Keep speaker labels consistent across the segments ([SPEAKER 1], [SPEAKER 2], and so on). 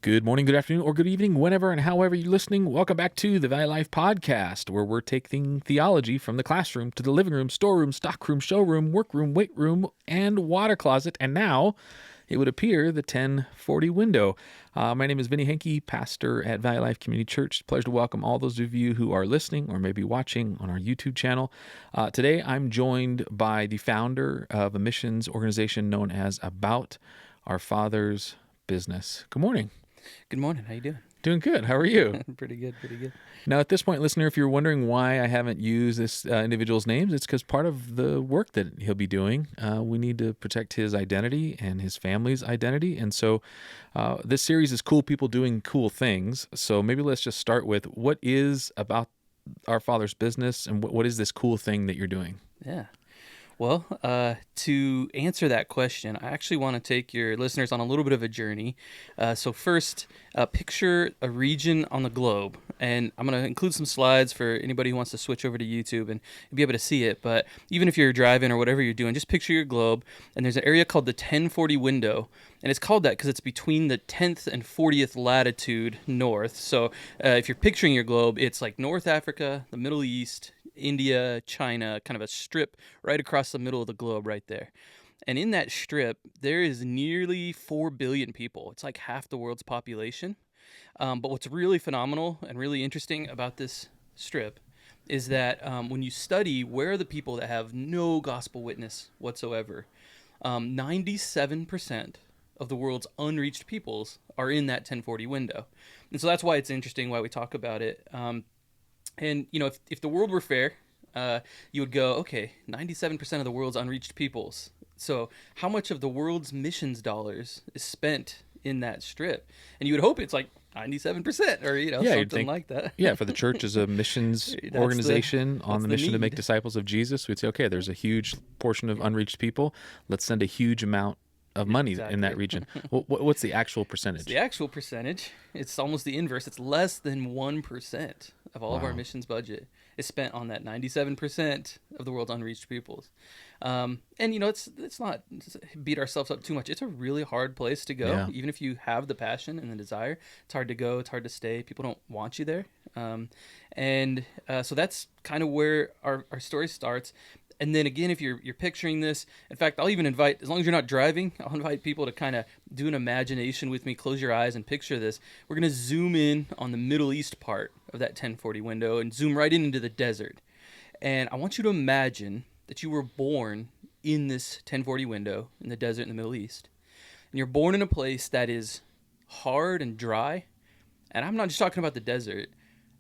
[SPEAKER 1] Good morning, good afternoon, or good evening, whenever and however you're listening. Welcome back to the Valley Life Podcast, where we're taking theology from the classroom to the living room, storeroom, stockroom, showroom, workroom, weight room, and water closet. And now, it would appear, the 1040 window. My name is Vinny Henke, pastor at Valley Life Community Church. It's a pleasure to welcome all those of you who are listening or maybe watching on our YouTube channel. Today, I'm joined by the founder of a missions organization known as About Our Father's Business. Good morning.
[SPEAKER 2] Good morning. How you doing?
[SPEAKER 1] Doing good. How are you?
[SPEAKER 2] Pretty good, pretty good.
[SPEAKER 1] Now, at this point, listener, if you're wondering why I haven't used this individual's names, it's because part of the work that he'll be doing, we need to protect his identity and his family's identity. And so this series is cool people doing cool things. So maybe let's just start with what is About Our Father's Business and what is this cool thing that you're doing?
[SPEAKER 2] Yeah. Well, to answer that question, I actually want to take your listeners on a little bit of a journey. So first, picture a region on the globe, and I'm going to include some slides for anybody who wants to switch over to YouTube and be able to see it. But even if you're driving or whatever you're doing, just picture your globe, and there's an area called the 1040 window, and it's called that because it's between the 10th and 40th latitude north. So if you're picturing your globe, it's like North Africa, the Middle East, India, China, kind of a strip right across the middle of the globe right there. And in that strip, there is nearly 4 billion people. It's like half the world's population. But what's really phenomenal and really interesting about this strip is that when you study where are the people that have no gospel witness whatsoever, 97% of the world's unreached peoples are in that 1040 window. And so that's why it's interesting, why we talk about it. And, you know, if the world were fair, you would go, okay, 97% of the world's unreached peoples. So how much of the world's missions dollars is spent in that strip? And you would hope it's like 97% or, something like that.
[SPEAKER 1] Yeah, for the church as a missions organization on the mission to make disciples of Jesus, we'd say, okay, there's a huge portion of unreached people. Let's send a huge amount of money in that region. What's the actual percentage?
[SPEAKER 2] The actual percentage, it's almost the inverse. It's less than 1% of all of our missions budget is spent on that 97% of the world's unreached peoples. And, let's not beat ourselves up too much. It's a really hard place to go. Yeah. Even if you have the passion and the desire, it's hard to go. It's hard to stay. People don't want you there. So that's kind of where our story starts. And then again, if you're picturing this, in fact, I'll even invite, as long as you're not driving, I'll invite people to kind of do an imagination with me, close your eyes and picture this. We're going to zoom in on the Middle East part of that 1040 window and zoom right into the desert. And I want you to imagine that you were born in this 1040 window in the desert in the Middle East. And you're born in a place that is hard and dry. And I'm not just talking about the desert.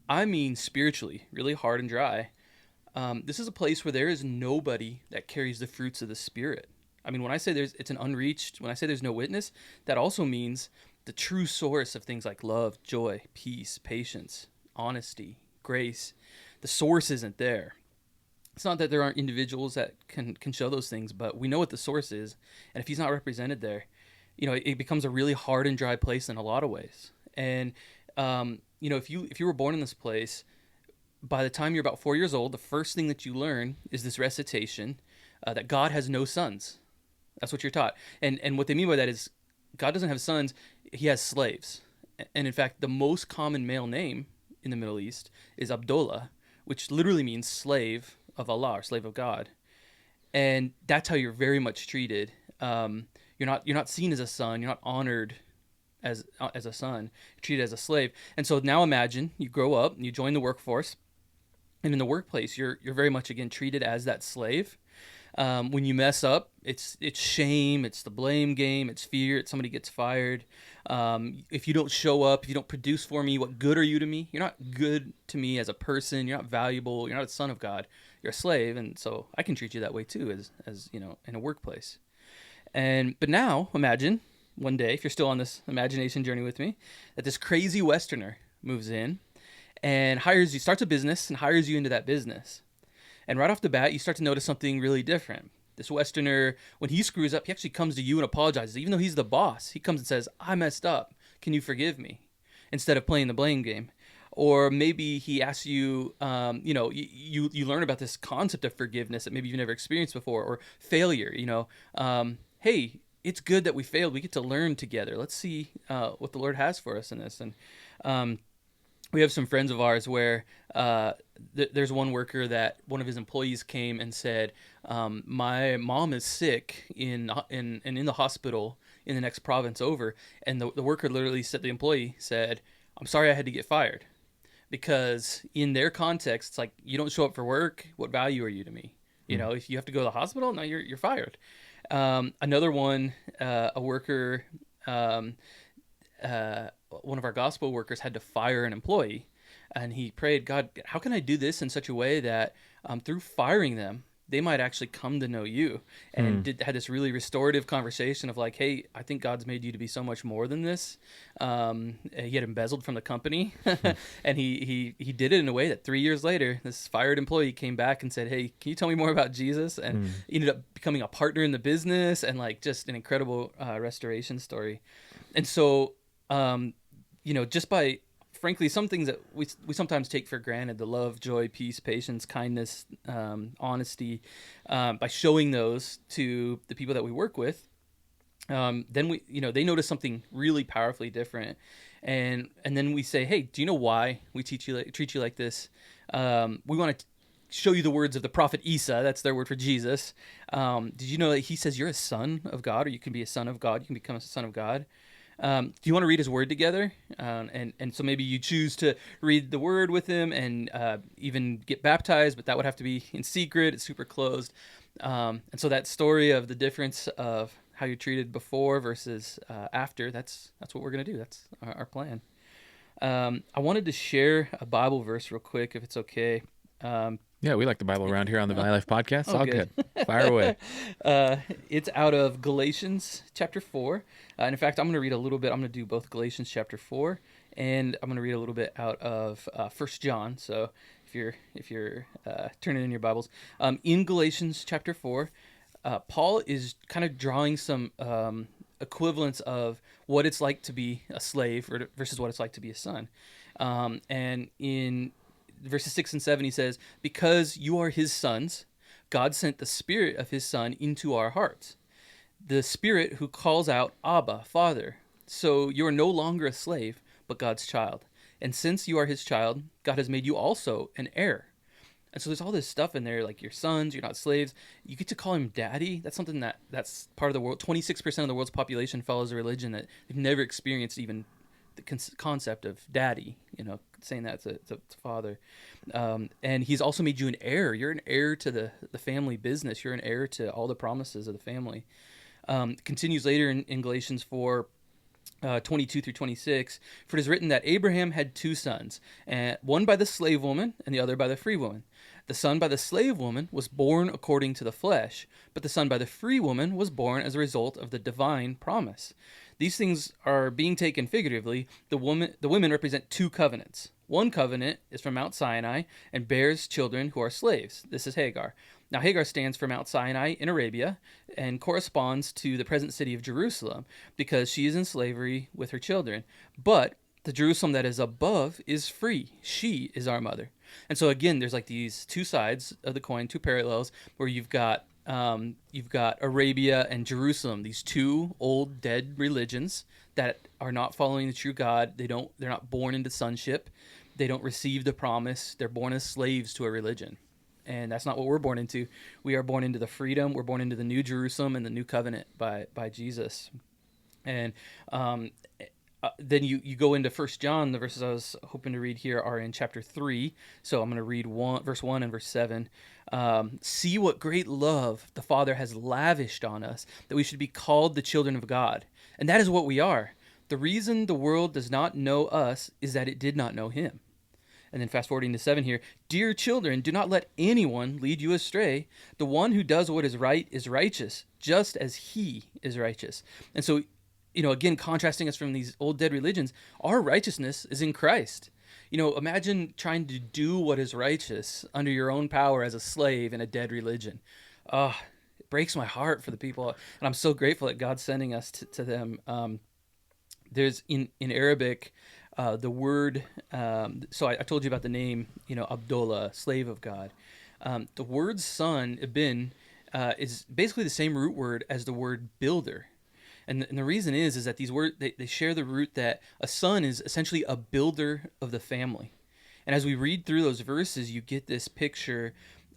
[SPEAKER 2] I mean spiritually, really hard and dry. This is a place where there is nobody that carries the fruits of the Spirit. I mean, when I say it's an unreached, when I say there's no witness, that also means the true source of things like love, joy, peace, patience, honesty, grace. The source isn't there. It's not that there aren't individuals that can show those things, but we know what the source is. And if he's not represented there, it becomes a really hard and dry place in a lot of ways. And, if you were born in this place, by the time you're about 4 years old, the first thing that you learn is this recitation that God has no sons. That's what you're taught. And what they mean by that is God doesn't have sons, he has slaves. And in fact, the most common male name in the Middle East is Abdullah, which literally means slave of Allah or slave of God. And that's how you're very much treated. You're not seen as a son, you're not honored as a son, you're treated as a slave. And so now imagine you grow up and you join the workforce. And in the workplace, you're very much, again, treated as that slave. When you mess up, it's shame, it's the blame game, it's fear, it's somebody gets fired. If you don't show up, if you don't produce for me, what good are you to me? You're not good to me as a person. You're not valuable. You're not a son of God. You're a slave, and so I can treat you that way too, as in a workplace. But now, imagine one day, if you're still on this imagination journey with me, that this crazy Westerner moves in and hires you, starts a business and hires you into that business. And right off the bat, you start to notice something really different. This Westerner, when he screws up, he actually comes to you and apologizes. Even though he's the boss, he comes and says, I messed up. Can you forgive me? Instead of playing the blame game. Or maybe he asks you, you learn about this concept of forgiveness that maybe you've never experienced before, or failure, hey, it's good that we failed. We get to learn together. Let's see what the Lord has for us in this. And we have some friends of ours where there's one worker that one of his employees came and said, my mom is sick in the hospital in the next province over. And the worker literally said, the employee said, I'm sorry I had to get fired. Because in their context, it's like, you don't show up for work. What value are you to me? You know, if you have to go to the hospital, no, you're fired. Another one, a worker, one of our gospel workers had to fire an employee, and he prayed, God, how can I do this in such a way that through firing them, they might actually come to know you? And had this really restorative conversation of like, hey, I think God's made you to be so much more than this. He had embezzled from the company, and he did it in a way that 3 years later, this fired employee came back and said, hey, can you tell me more about Jesus? And ended up becoming a partner in the business, and like just an incredible restoration story. And so, just by, frankly, some things that we sometimes take for granted, the love, joy, peace, patience, kindness, honesty, by showing those to the people that we work with, then they notice something really powerfully different. And then we say, hey, do you know why we treat you like this? We want to show you the words of the prophet Isa. That's their word for Jesus. Did you know that he says you're a son of God, or you can be a son of God? You can become a son of God. Do you want to read his word together? And so maybe you choose to read the word with him and even get baptized, but that would have to be in secret. It's super closed. And so that story of the difference of how you're treated before versus after, that's what we're going to do. That's our plan. I wanted to share a Bible verse real quick, if it's okay.
[SPEAKER 1] Yeah, we like the Bible around here on the Valley Life Podcast. All good. Fire away.
[SPEAKER 2] It's out of Galatians chapter 4. And in fact, I'm going to read a little bit. I'm going to do both Galatians chapter 4, and I'm going to read a little bit out of 1 John. So if you're turning in your Bibles, in Galatians chapter 4, Paul is kind of drawing some equivalents of what it's like to be a slave versus what it's like to be a son. And in verses 6 and 7, he says, because you are his sons, God sent the Spirit of his Son into our hearts, the Spirit who calls out, Abba, Father. So you are no longer a slave, but God's child. And since you are his child, God has made you also an heir. And so there's all this stuff in there, like you're sons, you're not slaves. You get to call him daddy. That's something that's part of the world. 26% of the world's population follows a religion that they've never experienced even the concept of daddy, saying that to father. And he's also made you an heir. You're an heir to the family business. You're an heir to all the promises of the family. Continues later in Galatians 4, 22 through 26, for it is written that Abraham had two sons, one by the slave woman and the other by the free woman. The son by the slave woman was born according to the flesh, but the son by the free woman was born as a result of the divine promise. These things are being taken figuratively. The women represent two covenants. One covenant is from Mount Sinai and bears children who are slaves. This is Hagar. Now, Hagar stands for Mount Sinai in Arabia and corresponds to the present city of Jerusalem because she is in slavery with her children. But the Jerusalem that is above is free. She is our mother. And so, again, there's like these two sides of the coin, two parallels, where you've got Arabia and Jerusalem, these two old dead religions that are not following the true God. They're not born into sonship. They don't receive the promise. They're born as slaves to a religion. And that's not what we're born into. We are born into the freedom. We're born into the new Jerusalem and the new covenant by Jesus. And then you go into 1 John. The verses I was hoping to read here are in chapter 3. So I'm going to read verse 1 and verse 7. See what great love the Father has lavished on us, that we should be called the children of God. And that is what we are. The reason the world does not know us is that it did not know him. And then fast forwarding to 7 here, dear children, do not let anyone lead you astray. The one who does what is right is righteous, just as he is righteous. And so, again, contrasting us from these old dead religions, our righteousness is in Christ. Imagine trying to do what is righteous under your own power as a slave in a dead religion. It breaks my heart for the people, and I'm so grateful that God's sending us to them. There's in Arabic, the word, so I told you about the name, Abdullah, slave of God. The word son, ibn, is basically the same root word as the word builder. And the reason is that these words, they share the root that a son is essentially a builder of the family. And as we read through those verses, you get this picture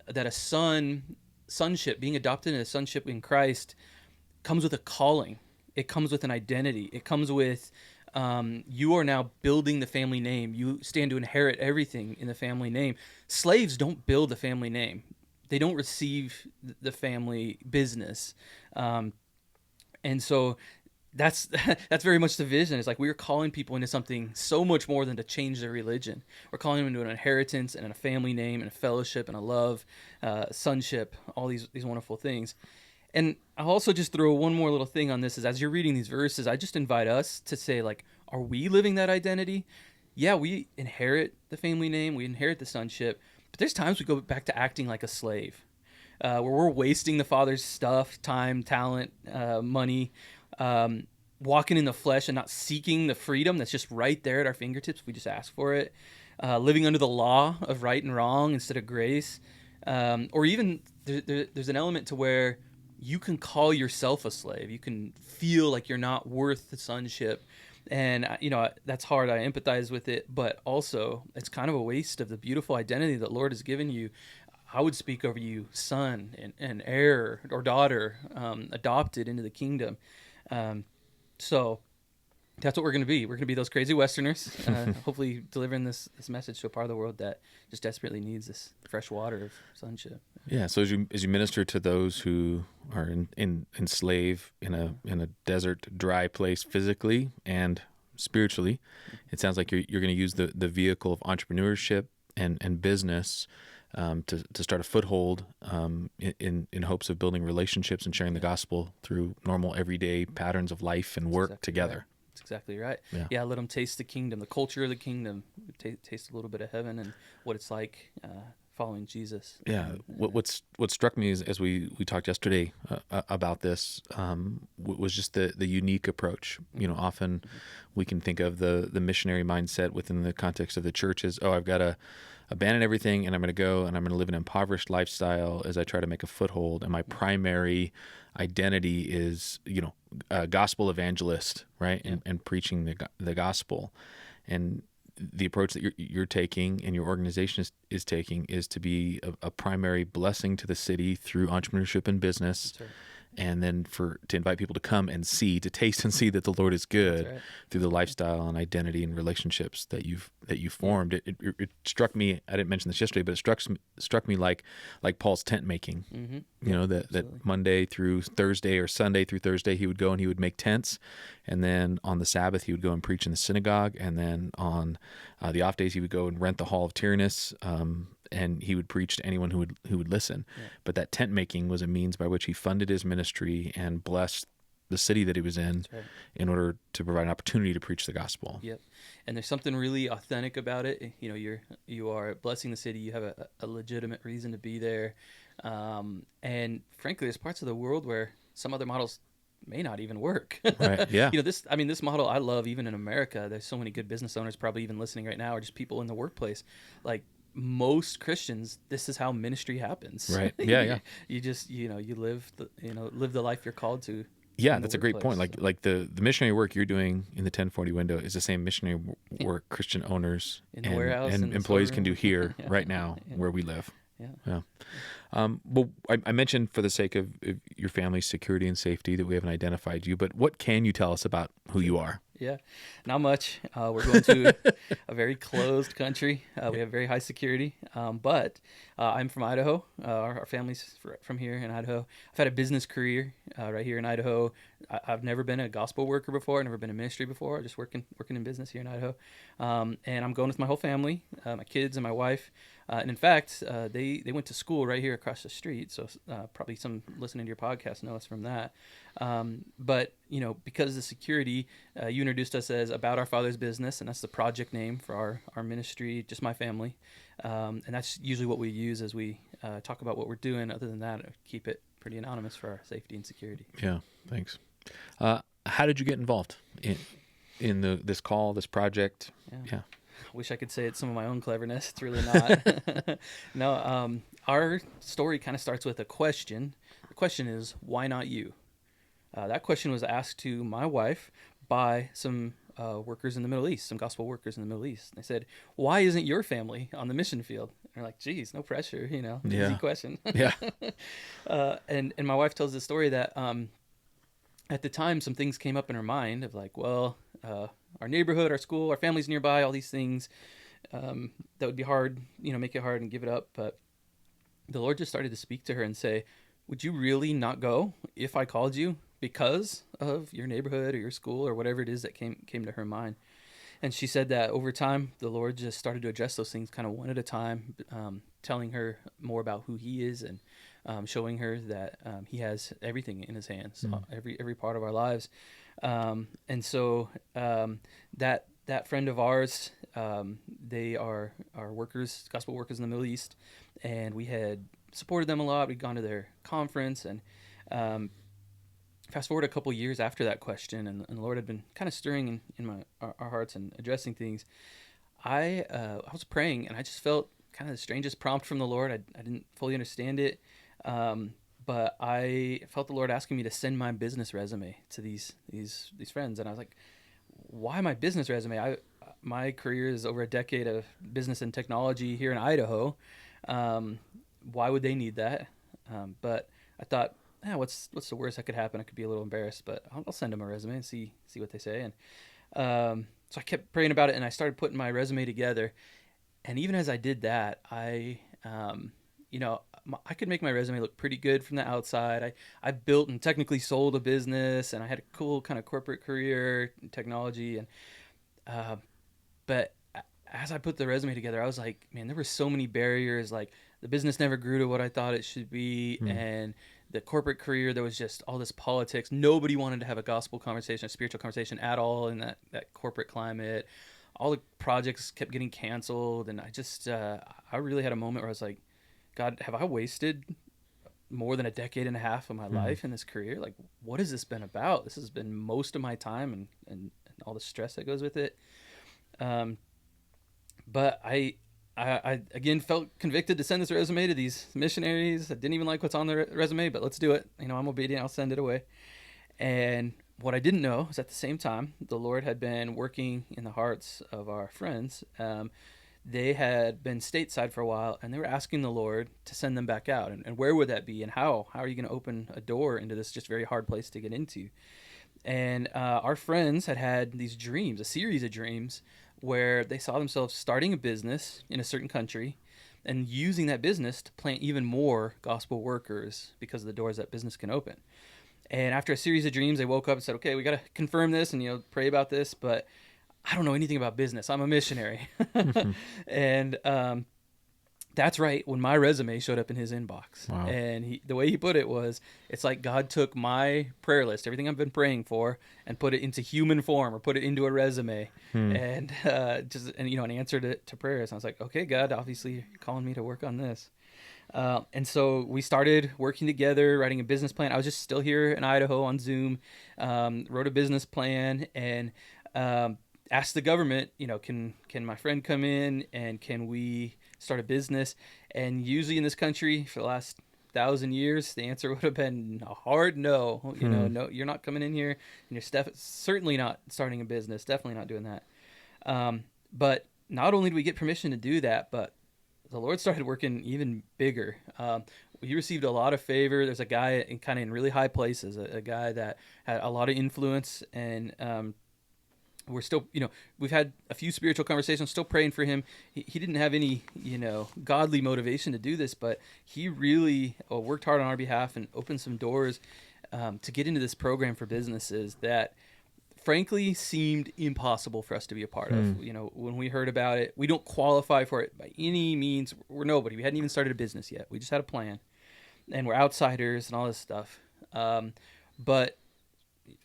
[SPEAKER 2] that a sonship, being adopted in a sonship in Christ, comes with a calling. It comes with an identity. It comes with you are now building the family name. You stand to inherit everything in the family name. Slaves don't build the family name. They don't receive the family business. And so that's very much the vision. It's like we're calling people into something so much more than to change their religion. We're calling them into an inheritance and a family name and a fellowship and a love, sonship, all these wonderful things. And I'll also just throw one more little thing on this is as you're reading these verses, I just invite us to say, like, are we living that identity? Yeah, we inherit the family name, we inherit the sonship, but there's times we go back to acting like a slave, where we're wasting the Father's stuff, time, talent, money, walking in the flesh and not seeking the freedom that's just right there at our fingertips. We just ask for it. Living under the law of right and wrong instead of grace. Or even there's an element to where you can call yourself a slave. You can feel like you're not worth the sonship. And, that's hard. I empathize with it. But also, it's kind of a waste of the beautiful identity that Lord has given you. I would speak over you, son and heir or daughter, adopted into the kingdom. So that's what we're going to be. We're going to be those crazy Westerners, hopefully delivering this message to a part of the world that just desperately needs this fresh water of sonship.
[SPEAKER 1] Yeah. So as you minister to those who are enslaved in a desert, dry place physically and spiritually, it sounds like you're going to use the vehicle of entrepreneurship and business to start a foothold in hopes of building relationships and sharing the gospel through normal everyday patterns of life and work together.
[SPEAKER 2] Right. That's exactly right.
[SPEAKER 1] Yeah.
[SPEAKER 2] Yeah, let them taste the kingdom, the culture of the kingdom, taste a little bit of heaven and what it's like following Jesus.
[SPEAKER 1] Yeah. What struck me is, as we talked yesterday about this, was just the unique approach. Often we can think of the missionary mindset within the context of the church as, I've got to abandon everything and I'm going to go and I'm going to live an impoverished lifestyle as I try to make a foothold. And my primary identity is, a gospel evangelist, right? And preaching the gospel. And the approach that you're taking and your organization is taking is to be a primary blessing to the city through entrepreneurship and business.
[SPEAKER 2] That's right.
[SPEAKER 1] And then to invite people to come and to taste and see that the Lord is good through the lifestyle and identity and relationships that you've formed. It struck me. I didn't mention this yesterday, but it struck me like Paul's tent making. Mm-hmm. That Monday through Thursday or Sunday through Thursday he would go and he would make tents, and then on the Sabbath he would go and preach in the synagogue, and then on the off days he would go and rent the hall of Tyrannus. And he would preach to anyone who would listen. Yeah. But that tent making was a means by which he funded his ministry and blessed the city that he was in in order to provide an opportunity to preach the gospel.
[SPEAKER 2] Yep. And there's something really authentic about it. You are blessing the city. You have a legitimate reason to be there. And frankly, there's parts of the world where some other models may not even work.
[SPEAKER 1] Right. Yeah.
[SPEAKER 2] This model I love, even in America. There's so many good business owners probably even listening right now, or just people in the workplace. Like, most Christians, this is how ministry happens.
[SPEAKER 1] Right. Yeah. Yeah.
[SPEAKER 2] You just, you live the life you're called to.
[SPEAKER 1] Yeah, that's a great point. Like the missionary work you're doing in the 1040 window is the same missionary work Christian owners
[SPEAKER 2] in the warehouse
[SPEAKER 1] and employees can do here right now where we live. Yeah. Well, I mentioned for the sake of your family's security and safety that we haven't identified you, but what can you tell us about who you are?
[SPEAKER 2] Yeah, not much. We're going to a very closed country. We have very high security, but I'm from Idaho. Our family's from here in Idaho. I've had a business career right here in Idaho. I've never been a gospel worker before. I've never been in ministry before. Just working in business here in Idaho. And I'm going with my whole family, my kids and my wife. And in fact, they went to school right here across the street. So probably some listening to your podcast know us from that. But because of the security, you introduced us as About Our Father's Business, and that's the project name for our ministry, just my family. And that's usually what we use as we talk about what we're doing. Other than that, keep it pretty anonymous for our safety and security.
[SPEAKER 1] Yeah, thanks. How did you get involved in this call, this project? Yeah.
[SPEAKER 2] I wish I could say it's some of my own cleverness. It's really not. No, our story kind of starts with a question. The question is, why not you? That question was asked to my wife by some workers in the Middle East, some gospel workers in the Middle East. They said, "Why isn't your family on the mission field?" And they're like, "Geez, no pressure, easy
[SPEAKER 1] Yeah.
[SPEAKER 2] question."
[SPEAKER 1] Yeah.
[SPEAKER 2] And my wife tells the story that at the time some things came up in her mind of like, well, our neighborhood, our school, our family's nearby, all these things that would be hard, make it hard and give it up. But the Lord just started to speak to her and say, "Would you really not go if I called you because of your neighborhood or your school or whatever it is that came to her mind?" And she said that over time, the Lord just started to address those things kind of one at a time, telling her more about who He is and showing her that He has everything in His hands, every part of our lives. And so that friend of ours, they are workers, gospel workers in the Middle East, and we had supported them a lot. We'd gone to their conference, and fast forward a couple years after that question, and the Lord had been kind of stirring in our hearts and addressing things. I was praying, and I just felt kind of the strangest prompt from the Lord. I didn't fully understand it, but I felt the Lord asking me to send my business resume to these friends, and I was like, "Why my business resume? My career is over a decade of business and technology here in Idaho. Why would they need that?" But I thought, what's the worst that could happen? I could be a little embarrassed, but I'll send them a resume and see what they say. And so I kept praying about it, and I started putting my resume together. And even as I did that, I could make my resume look pretty good from the outside. I built and technically sold a business, and I had a cool kind of corporate career in technology. And but as I put the resume together, I was like, man, there were so many barriers. Like the business never grew to what I thought it should be, and the corporate career, there was just all this politics. Nobody wanted to have a gospel conversation, a spiritual conversation at all in that corporate climate. All the projects kept getting canceled, and I really had a moment where I was like, God, have I wasted more than a decade and a half of my life in this career? Like, what has this been about? This has been most of my time and all the stress that goes with it. But I again felt convicted to send this resume to these missionaries. I didn't even like what's on the resume, but let's do it. I'm obedient. I'll send it away. And what I didn't know is at the same time, the Lord had been working in the hearts of our friends. They had been stateside for a while, and they were asking the Lord to send them back out. And where would that be? And how are you going to open a door into this just very hard place to get into? And our friends had these dreams, a series of dreams, where they saw themselves starting a business in a certain country and using that business to plant even more gospel workers because of the doors that business can open. And after a series of dreams, they woke up and said, "Okay, we got to confirm this and pray about this, but I don't know anything about business. I'm a missionary." And that's right when my resume showed up in his inbox.
[SPEAKER 1] Wow.
[SPEAKER 2] And the way he put it was, it's like God took my prayer list, everything I've been praying for, and put it into human form, or put it into a resume, and an answer to prayers. And I was like, okay, God, obviously you're calling me to work on this. And so we started working together, writing a business plan. I was just still here in Idaho on Zoom, wrote a business plan, and asked the government, can my friend come in and can we start a business? And usually in this country for the last 1,000 years, the answer would have been a hard no. No, you're not coming in here, and you're certainly not starting a business. Definitely not doing that. But not only did we get permission to do that, but the Lord started working even bigger. We received a lot of favor. There's a guy in really high places, a guy that had a lot of influence, and we're still, we've had a few spiritual conversations, still praying for him. He didn't have any, godly motivation to do this, but he really worked hard on our behalf and opened some doors to get into this program for businesses that frankly seemed impossible for us to be a part of. When we heard about it, we don't qualify for it by any means. We're nobody. We hadn't even started a business yet. We just had a plan, and we're outsiders and all this stuff. But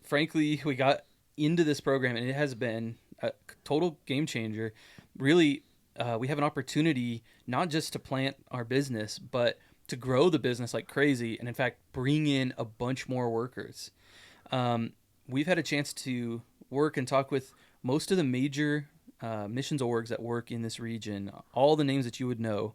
[SPEAKER 2] frankly, we got into this program, and it has been a total game changer. Really, we have an opportunity not just to plant our business, but to grow the business like crazy, and in fact, bring in a bunch more workers. We've had a chance to work and talk with most of the major missions orgs that work in this region, all the names that you would know.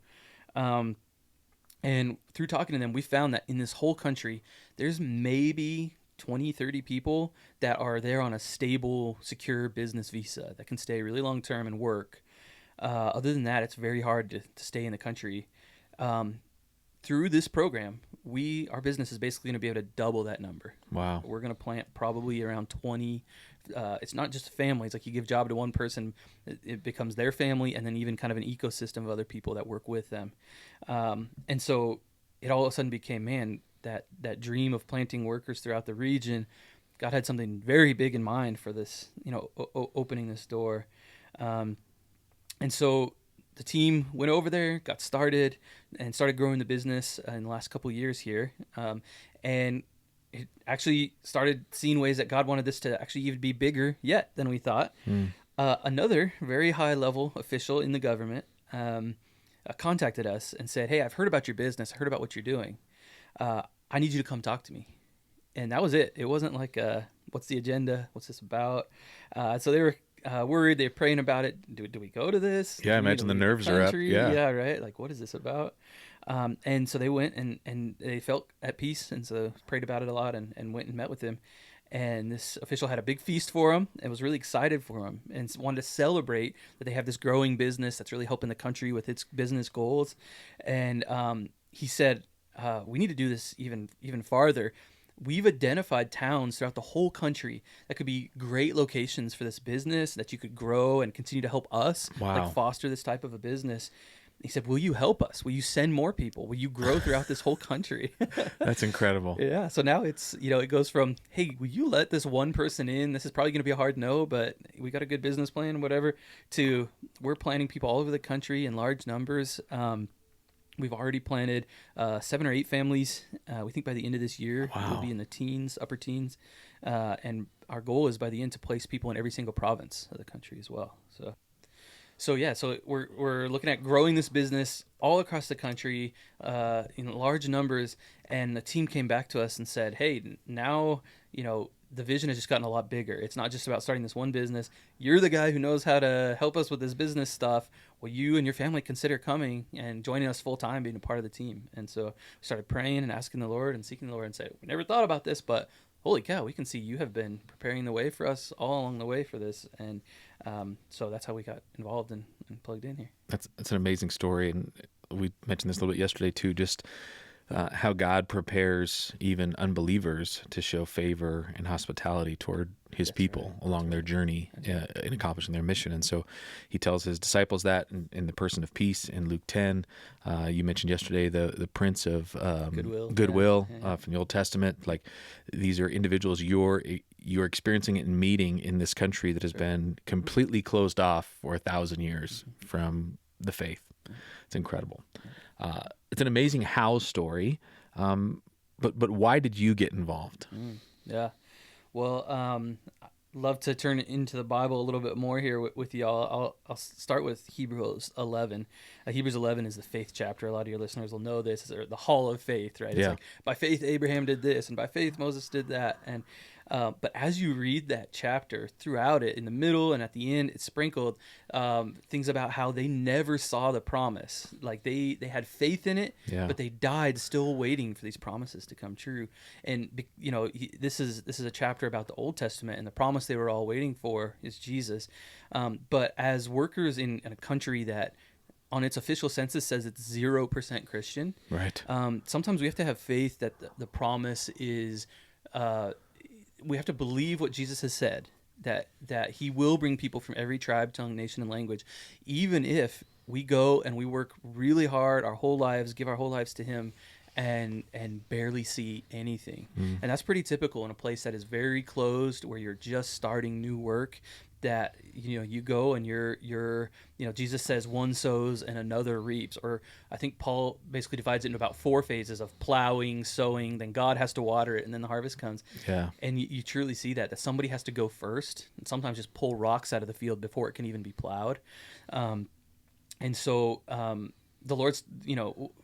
[SPEAKER 2] And through talking to them, we found that in this whole country, there's maybe 20, 30 people that are there on a stable, secure business visa that can stay really long term and work. Other than that, it's very hard to stay in the country. Through this program, our business is basically going to be able to double that number.
[SPEAKER 1] Wow.
[SPEAKER 2] We're going to plant probably around 20. It's not just families. Like, you give job to one person, it becomes their family, and then even kind of an ecosystem of other people that work with them. And so it all of a sudden became, man, that dream of planting workers throughout the region. God had something very big in mind for this, opening this door. And so the team went over there, got started, and started growing the business in the last couple of years here. And it actually started seeing ways that God wanted this to actually even be bigger yet than we thought. Another very high-level official in the government contacted us and said, "Hey, I've heard about your business. I heard about what you're doing. I need you to come talk to me." And that was it. It wasn't like, what's the agenda? What's this about? So they were worried. They were praying about it. Do we go to this?
[SPEAKER 1] Yeah, I imagine the nerves are up.
[SPEAKER 2] Yeah, right. Like, what is this about? And so they went and they felt at peace, and so prayed about it a lot, and went and met with him. And this official had a big feast for him and was really excited for him and wanted to celebrate that they have this growing business that's really helping the country with its business goals. And he said, we need to do this even farther. We've identified towns throughout the whole country that could be great locations for this business, that you could grow and continue to help us like foster this type of a business. He said, will you help us? Will you send more people? Will you grow throughout this whole country?
[SPEAKER 1] That's incredible.
[SPEAKER 2] Yeah. So now it's, it goes from, hey, will you let this one person in? This is probably going to be a hard no, but we got a good business plan, whatever, to we're planting people all over the country in large numbers. We've already planted 7 or 8 families. We think by the end of this year, we'll be in the teens, upper teens. And our goal is by the end to place people in every single province of the country as well. So we're looking at growing this business all across the country in large numbers. And the team came back to us and said, hey, now, the vision has just gotten a lot bigger. It's not just about starting this one business. You're the guy who knows how to help us with this business stuff. Will you and your family consider coming and joining us full time, being a part of the team? And so we started praying and asking the Lord and seeking the Lord and said, we never thought about this, but holy cow, we can see you have been preparing the way for us all along the way for this. And so that's how we got involved and plugged in here.
[SPEAKER 1] That's an amazing story. And we mentioned this a little bit yesterday too, just how God prepares even unbelievers to show favor and hospitality toward his people along their journey in accomplishing their mission. And so he tells his disciples that in the person of peace in Luke 10. You mentioned yesterday the Prince of Goodwill from the Old Testament. Like, these are individuals you're experiencing it and meeting in this country that has been completely closed off for 1,000 years from the faith. It's incredible. It's an amazing how story, but why did you get involved?
[SPEAKER 2] Yeah, well, I'd love to turn it into the Bible a little bit more here with y'all. I'll start with Hebrews 11. Hebrews 11 is the faith chapter. A lot of your listeners will know this. It's the hall of faith, right? It's like, by faith Abraham did this, and by faith Moses did that. And but as you read that chapter, throughout it, in the middle and at the end, it's sprinkled things about how they never saw the promise. Like, they had faith in it, but they died still waiting for these promises to come true. And this is a chapter about the Old Testament, and the promise they were all waiting for is Jesus. But as workers in a country that on its official census says it's 0% Christian,
[SPEAKER 1] right?
[SPEAKER 2] Sometimes we have to have faith that the promise is. We have to believe what Jesus has said, that he will bring people from every tribe, tongue, nation, and language, even if we go and we work really hard our whole lives, give our whole lives to him, and barely see anything. And that's pretty typical in a place that is very closed, where you're just starting new work, that you go and you're Jesus says one sows and another reaps. Or I think Paul basically divides it into about 4 phases of plowing, sowing, then God has to water it, and then the harvest comes. And you truly see that somebody has to go first, and sometimes just pull rocks out of the field before it can even be plowed. And so the Lord's,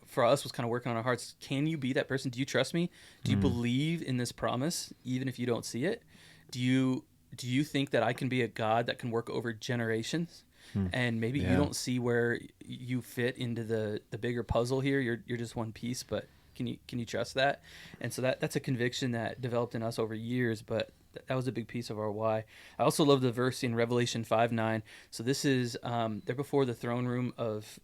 [SPEAKER 2] for us, was kind of working on our hearts. Can you be that person? Do you trust me? Do you believe in this promise, even if you don't see it? Do you think that I can be a God that can work over generations? And maybe you don't see where you fit into the bigger puzzle here. You're just one piece, but Can you trust that? And so that's a conviction that developed in us over years, but that was a big piece of our why. I also love the verse in Revelation 5:9. So this is they're before the throne room of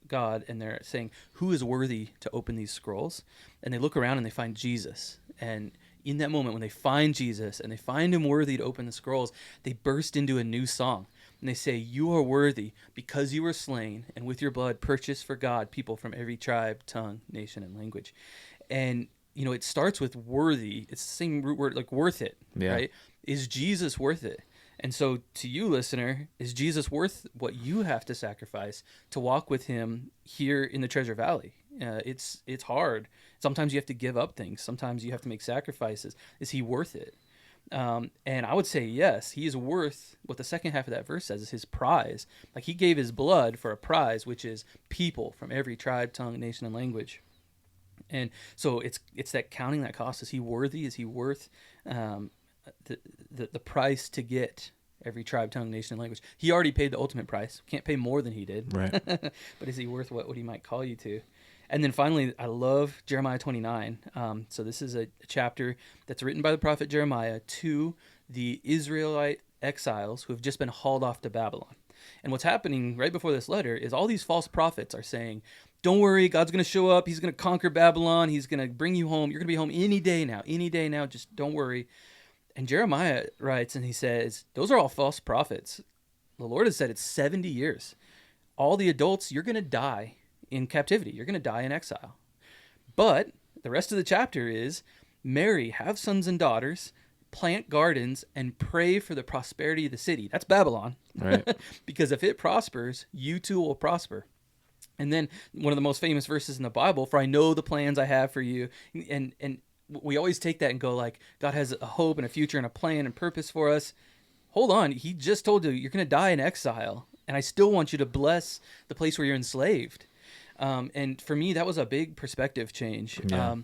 [SPEAKER 2] God, and they're saying, "Who is worthy to open these scrolls?" And they look around and they find Jesus. And in that moment, when they find Jesus and they find him worthy to open the scrolls, they burst into a new song. And they say, "You are worthy because you were slain, and with your blood purchased for God people from every tribe, tongue, nation, and language." And, it starts with worthy. It's the same root word, like worth it, right? Is Jesus worth it? And so to you, listener, is Jesus worth what you have to sacrifice to walk with him here in the Treasure Valley? It's hard. Sometimes you have to give up things. Sometimes you have to make sacrifices. Is he worth it? And I would say yes, he is worth what the second half of that verse says is his prize. Like he gave his blood for a prize, which is people from every tribe, tongue, nation, and language. And so it's that counting that cost. Is he worthy? Is he worth the price to get every tribe, tongue, nation, and language? He already paid the ultimate price. Can't pay more than he did.
[SPEAKER 1] Right.
[SPEAKER 2] But is he worth what he might call you to? And then finally, I love Jeremiah 29. So this is a chapter that's written by the prophet Jeremiah to the Israelite exiles who have just been hauled off to Babylon. And what's happening right before this letter is all these false prophets are saying, don't worry, God's going to show up. He's going to conquer Babylon. He's going to bring you home. You're going to be home any day now. Just don't worry. And Jeremiah writes and he says, those are all false prophets. The Lord has said it's 70 years. All the adults, you're going to die in captivity. You're going to die in exile. But the rest of the chapter is marry, have sons and daughters, plant gardens, and pray for the prosperity of the city. That's Babylon.
[SPEAKER 1] Right.
[SPEAKER 2] Because if it prospers, you too will prosper. And then one of the most famous verses in the Bible, for I know the plans I have for you. And we always take that and go like, God has a hope and a future and a plan and purpose for us. Hold on. He just told you you're going to die in exile. And I still want you to bless the place where you're enslaved. And for me, that was a big perspective change.
[SPEAKER 1] Yeah.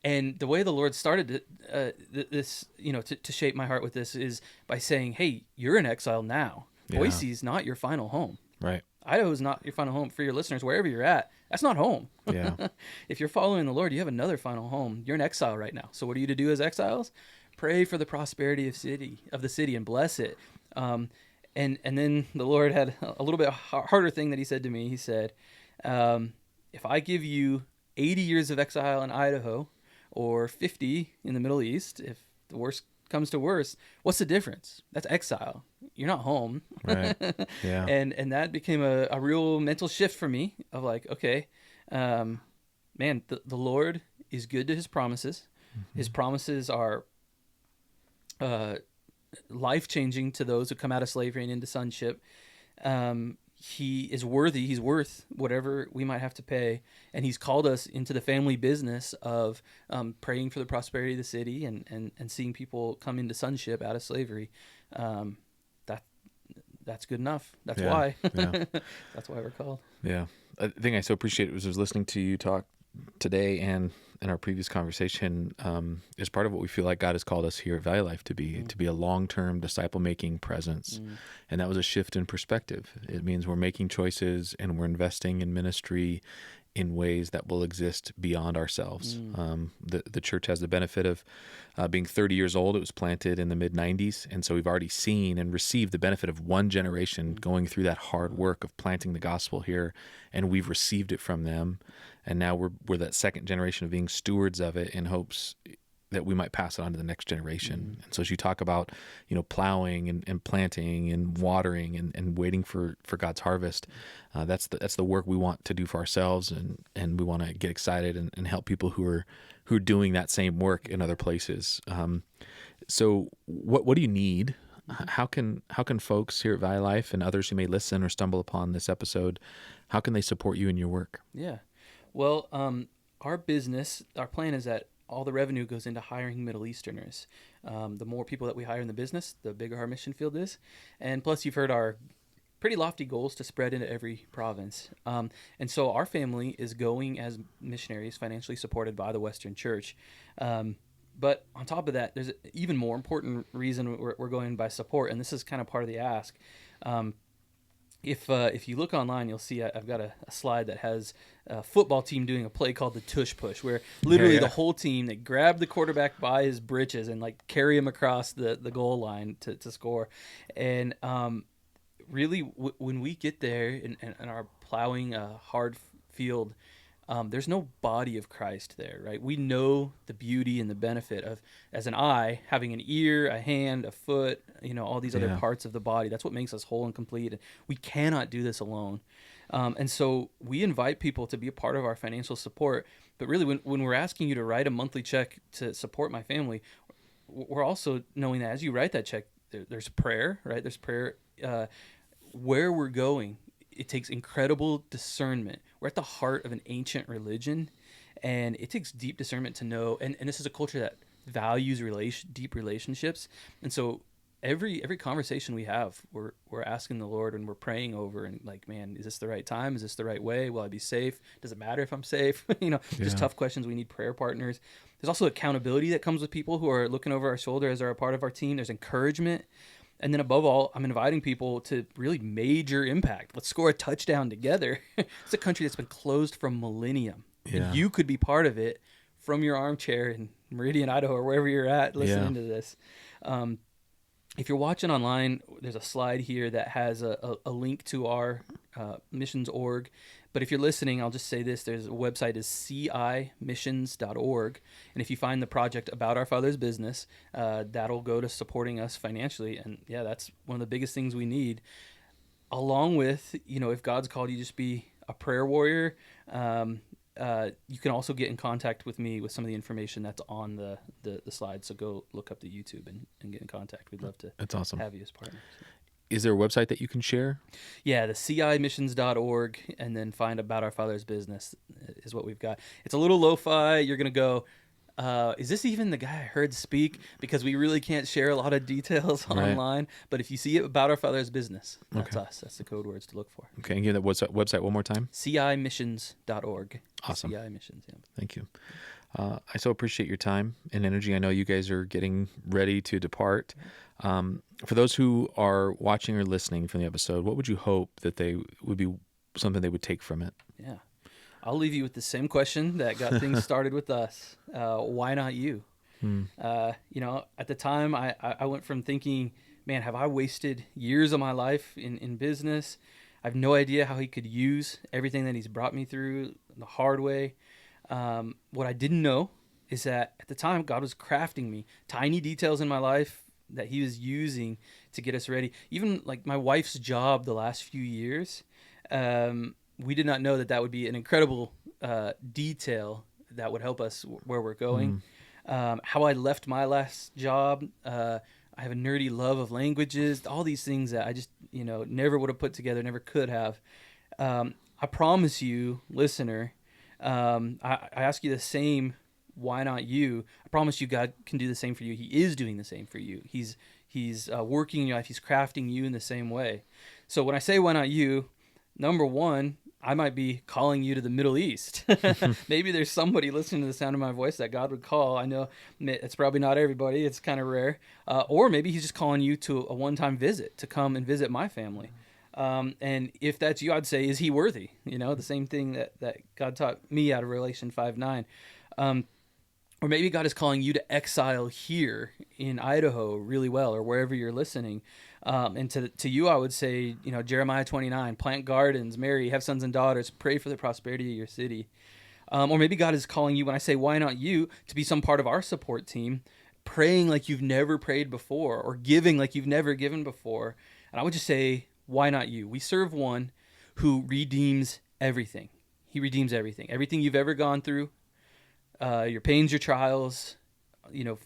[SPEAKER 2] And the way the Lord started this, to shape my heart with this is by saying, hey, you're in exile now.
[SPEAKER 1] Yeah.
[SPEAKER 2] Boise's not your final home.
[SPEAKER 1] Right.
[SPEAKER 2] Idaho's not your final home. For your listeners, wherever you're at, that's not home.
[SPEAKER 1] Yeah.
[SPEAKER 2] If you're following the Lord, you have another final home. You're in exile right now. So what are you to do as exiles? Pray for the prosperity of the city and bless it. And then the Lord had a little bit harder thing that he said to me. He said, if I give you 80 years of exile in Idaho or 50 in the Middle East, if the worst comes to worst, what's the difference? That's exile. You're not home.
[SPEAKER 1] Right. Yeah.
[SPEAKER 2] And that became a real mental shift for me of like, okay, man, the Lord is good to his promises. Mm-hmm. His promises are life-changing to those who come out of slavery and into sonship. He is worthy. He's worth whatever we might have to pay. And he's called us into the family business of praying for the prosperity of the city and seeing people come into sonship out of slavery. That's good enough. That's why.
[SPEAKER 1] Yeah.
[SPEAKER 2] That's why we're called.
[SPEAKER 1] Yeah. The thing I so appreciate was listening to you talk today and in our previous conversation is part of what we feel like God has called us here at Valley Life to be a long-term disciple-making presence. And that was a shift in perspective. It means we're making choices and we're investing in ministry in ways that will exist beyond ourselves. The church has the benefit of being 30 years old. It was planted in the mid-90s, and so we've already seen and received the benefit of one generation going through that hard work of planting the gospel here, and we've received it from them. And now we're that second generation of being stewards of it in hopes that we might pass it on to the next generation. And so as you talk about, plowing and planting and watering and waiting for God's harvest, that's the work we want to do for ourselves. And we want to get excited and help people who are doing that same work in other places. So what do you need? How can folks here at Valley Life and others who may listen or stumble upon this episode, how can they support you in your work?
[SPEAKER 2] Yeah. Well, our plan is that all the revenue goes into hiring Middle Easterners. The more people that we hire in the business, the bigger our mission field is. And plus, you've heard our pretty lofty goals to spread into every province. And so our family is going as missionaries, financially supported by the Western Church. But on top of that, there's an even more important reason we're going by support, and this is kind of part of the ask. if you look online, you'll see I've got a slide that has a football team doing a play called the tush push, where literally the whole team, they grab the quarterback by his britches and like carry him across the goal line to score. And really, when we get there and are plowing a hard field, there's no body of Christ there, right? We know the beauty and the benefit of, as an eye, having an ear, a hand, a foot, all these other parts of the body. That's what makes us whole and complete. We cannot do this alone. And so we invite people to be a part of our financial support. But really, when we're asking you to write a monthly check to support my family, we're also knowing that as you write that check, there's prayer, right? There's prayer. Where we're going, it takes incredible discernment. We're at the heart of an ancient religion, and it takes deep discernment to know. And this is a culture that values deep relationships. And so every conversation we have, we're asking the Lord, and we're praying over, and like, man, is this the right time? Is this the right way? Will I be safe? Does it matter if I'm safe? Just tough questions. We need prayer partners. There's also accountability that comes with people who are looking over our shoulder as they're a part of our team. There's encouragement. And then above all, I'm inviting people to really major impact. Let's score a touchdown together. It's a country that's been closed for millennium. Yeah. And you could be part of it from your armchair in Meridian, Idaho, or wherever you're at listening to this. If you're watching online, there's a slide here that has a link to our missions org. But if you're listening, I'll just say this. There's a website is cimissions.org. And if you find the project About Our Father's Business, that'll go to supporting us financially. And yeah, that's one of the biggest things we need. Along with, if God's called you just be a prayer warrior, you can also get in contact with me with some of the information that's on the slide. So go look up the YouTube and get in contact. We'd love to
[SPEAKER 1] That's awesome.
[SPEAKER 2] Have you as partners.
[SPEAKER 1] Is there a website that you can share?
[SPEAKER 2] Yeah, the cimissions.org, and then find About Our Father's Business is what we've got. It's a little lo-fi. You're going to go, is this even the guy I heard speak? Because we really can't share a lot of details online. But if you see it, About Our Father's Business, that's us. That's the code words to look for.
[SPEAKER 1] Okay, and give that website one more time.
[SPEAKER 2] cimissions.org.
[SPEAKER 1] Awesome.
[SPEAKER 2] CI Missions, yeah.
[SPEAKER 1] Thank you. I so appreciate your time and energy. I know you guys are getting ready to depart. For those who are watching or listening from the episode, what would you hope that they would be something they would take from it?
[SPEAKER 2] Yeah. I'll leave you with the same question that got things started with us. Why not you? At the time I went from thinking, man, have I wasted years of my life in business? I have no idea how he could use everything that he's brought me through the hard way. What I didn't know is that at the time God was crafting me, tiny details in my life that he was using to get us ready. Even like my wife's job the last few years, we did not know that would be an incredible detail that would help us where we're going. How I left my last job. I have a nerdy love of languages, all these things that I just, never would have put together, never could have. I promise you, listener, I ask you the same, why not you? I promise you God can do the same for you. He is doing the same for you. He's working in your life. He's crafting you in the same way. So when I say why not you, number one, I might be calling you to the Middle East. Maybe there's somebody listening to the sound of my voice that God would call. I know it's probably not everybody. It's kind of rare. Or maybe he's just calling you to a one-time visit to come and visit my family. And if that's you, I'd say, is he worthy? The same thing that God taught me out of Revelation 5:9. Or maybe God is calling you to exile here in Idaho really well, or wherever you're listening. And to you, I would say, Jeremiah 29, plant gardens, marry, have sons and daughters, pray for the prosperity of your city. Or maybe God is calling you, when I say why not you, to be some part of our support team, praying like you've never prayed before, or giving like you've never given before. And I would just say, why not you? We serve one who redeems everything. He redeems everything. Everything you've ever gone through, your pains, your trials.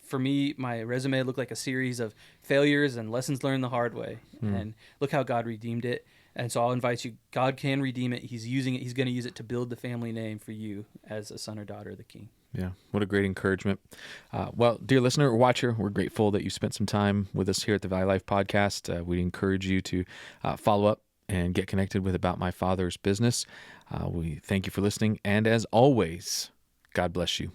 [SPEAKER 2] For me, my resume looked like a series of failures and lessons learned the hard way. And look how God redeemed it. And so I'll invite you, God can redeem it. He's using it. He's going to use it to build the family name for you as a son or daughter of the King.
[SPEAKER 1] Yeah, what a great encouragement. Well, dear listener or watcher, we're grateful that you spent some time with us here at the Valley Life Podcast. We encourage you to follow up and get connected with About My Father's Business. We thank you for listening. And as always, God bless you.